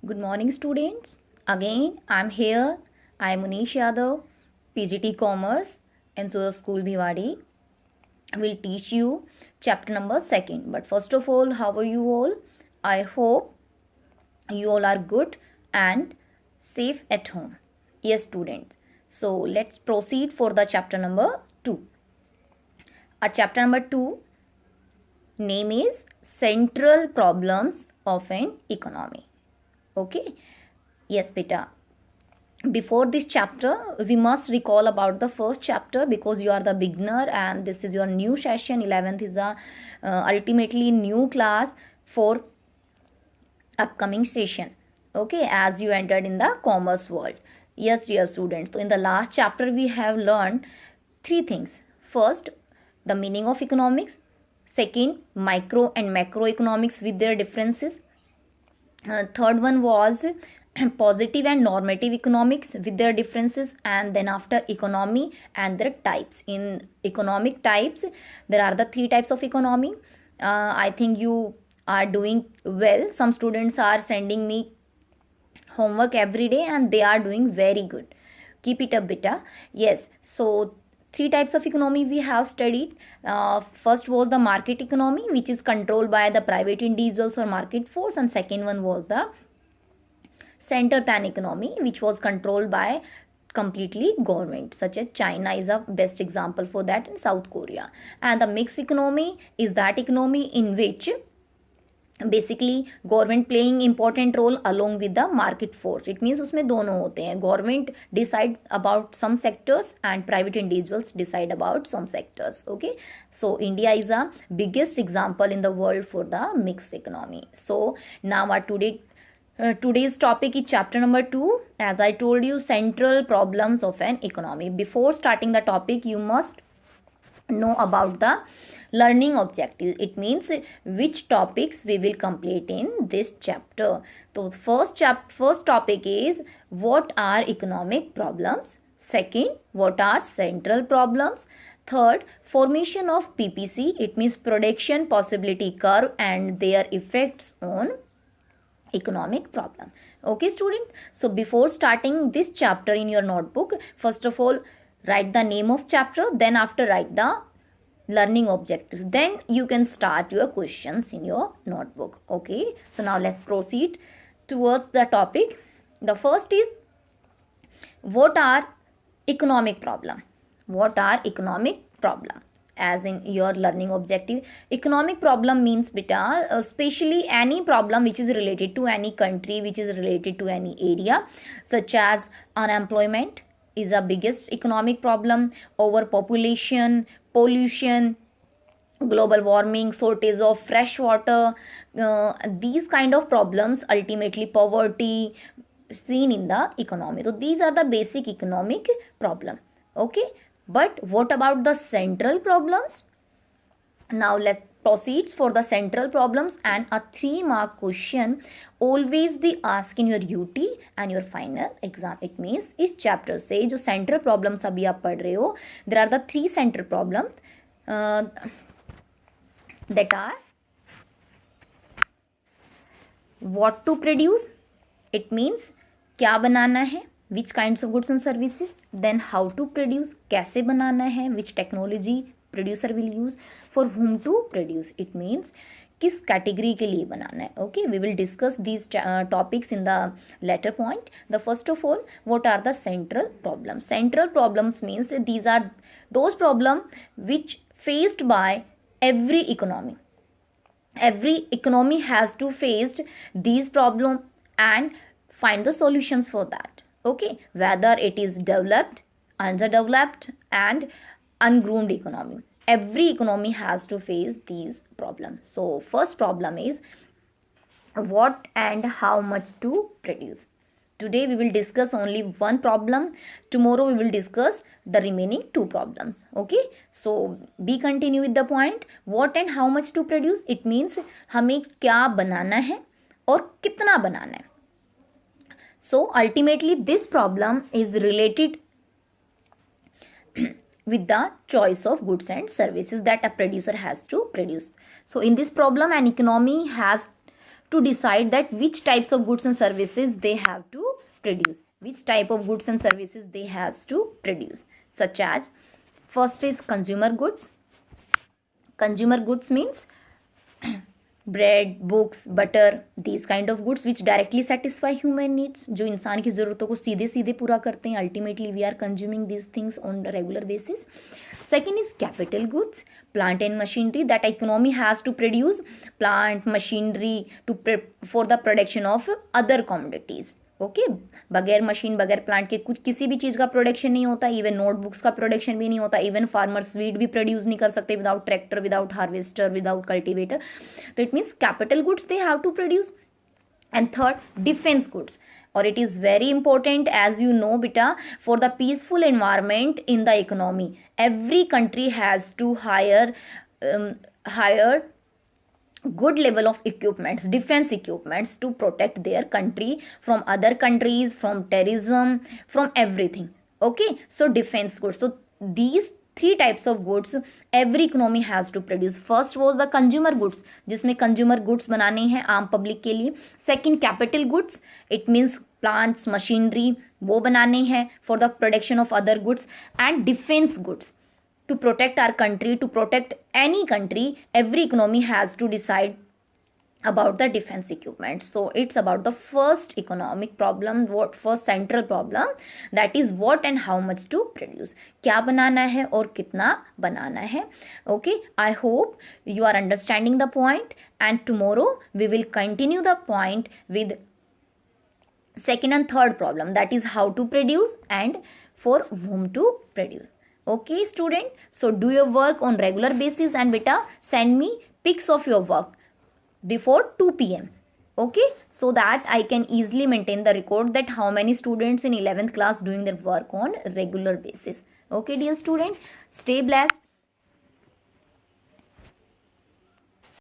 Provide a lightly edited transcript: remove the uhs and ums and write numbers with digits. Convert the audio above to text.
Good morning, students. Again, I'm here. I'm Munish Yadav, PGT Commerce, and so School Bhiwadi. Will teach you chapter number 2nd. But first of all, how are you all? I hope you all are good and safe at home. Yes, students. So let's proceed for the chapter number 2. Our chapter number 2 name is Central Problems of an Economy. Okay. Yes, beta. Before this chapter, we must recall about the first chapter because you are the beginner and this is your new session. 11th is a ultimately new class for upcoming session. Okay, as you entered in the commerce world. Yes, dear students. So in the last chapter, we have learned three things. First, the meaning of economics. Second, micro and macroeconomics with their differences. Third one was positive and normative economics with their differences, and then after economy and their types. In economic types, there are the three types of economy. I think you are doing well. Some students are sending me homework every day and they are doing very good. Keep it up, beta. Yes, so three types of economy we have studied. First was the market economy, which is controlled by the private individuals or market force, and second one was the central plan economy, which was controlled by completely government, such as China is a best example for that, in South Korea. And the mixed economy is that economy in which basically government playing important role along with the market force. It means उसमें दोनों होते हैं. Government decides about some sectors and private individuals decide about some sectors. Okay, so India is a biggest example in the world for the mixed economy. So now our today's topic is chapter number 2. As I told you, central problems of an economy. Before starting the topic, you must know about the learning objective. It means which topics we will complete in this chapter. So first topic is what are economic problems. Second, what are central problems. Third, formation of PPC. It means production possibility curve and their effects on economic problem. Okay, student. So before starting this chapter in your notebook, first of all write the name of chapter, then after write the learning objectives, then you can start your questions in your notebook. Okay, so now let's proceed towards the topic. The first is what are economic problem. What are economic problem? As in your learning objective, economic problem means beta especially any problem which is related to any country, which is related to any area, such as unemployment is a biggest economic problem, overpopulation, pollution, global warming, shortage of fresh water, these kind of problems, ultimately poverty seen in the economy. So these are the basic economic problem. Okay, but what about the central problems? Now let's proceed for the central problems, and a 3-mark question always be asked in your UT and your final exam. It means इस chapter से जो central problems अभी आप पढ़ रहे हो, there are the 3 central problems that are what to produce. It means क्या बनाना है, which kinds of goods and services. Then how to produce, कैसे बनाना है, which technology producer will use, for whom to produce. It means किस category के लिए बनाना है. Okay, we will discuss these topics in the later point. The first of all, what are the central problems? Central problems means these are those problems which faced by every economy. Every economy has to face these problems and find the solutions for that. Okay, whether it is developed, underdeveloped and ungroomed economy, every economy has to face these problems. So first problem is what and how much to produce. Today we will discuss only one problem. Tomorrow we will discuss the remaining 2 problems. Okay, so be continue with the point. What and how much to produce. It means हमें क्या बनाना है और कितना बनाना है. So ultimately this problem is related with the choice of goods and services that a producer has to produce. So in this problem, an economy has to decide that which types of goods and services they have to produce, which type of goods and services they has to produce, such as first is consumer goods. Consumer goods means bread, books, butter, these kind of goods which directly satisfy human needs, जो इंसान की ज़रूरतों को सीधे सीधे पूरा करते हैं. Ultimately we are consuming these things on a regular basis. Second is capital goods, plant and machinery that economy has to produce plant machinery for the production of other commodities. Okay बगैर machine बगैर plant के कुछ किसी भी चीज़ का production नहीं होता. Even notebooks का प्रोडक्शन भी नहीं होता. इवन फार्मर्स वीट भी प्रोड्यूस नहीं कर सकते without tractor, without harvester, without cultivator. तो it means capital goods they have to produce. And third defence goods, और it is very important as you know बेटा, for the peaceful environment in the economy every country has to hire good level of equipments, defense equipments, to protect their country from other countries, from terrorism, from everything. Okay, so defense goods. So these three types of goods every economy has to produce. First was the consumer goods, जिसमें consumer goods बनाने हैं आम public के लिए. Second capital goods, it means plants, machinery, वो बनाने हैं for the production of other goods. And defense goods, to protect our country, to protect any country, every economy has to decide about the defense equipment. So it's about the first economic problem, what first central problem, that is what and how much to produce, क्या बनाना है और कितना बनाना है. Okay, I hope you are understanding the point, and tomorrow we will continue the point with second and third problem, that is how to produce and for whom to produce. Okay student, so do your work on regular basis, and beta send me pics of your work before 2 p.m. okay, so that I can easily maintain the record that how many students in 11th class doing their work on regular basis. Okay dear student, stay blessed.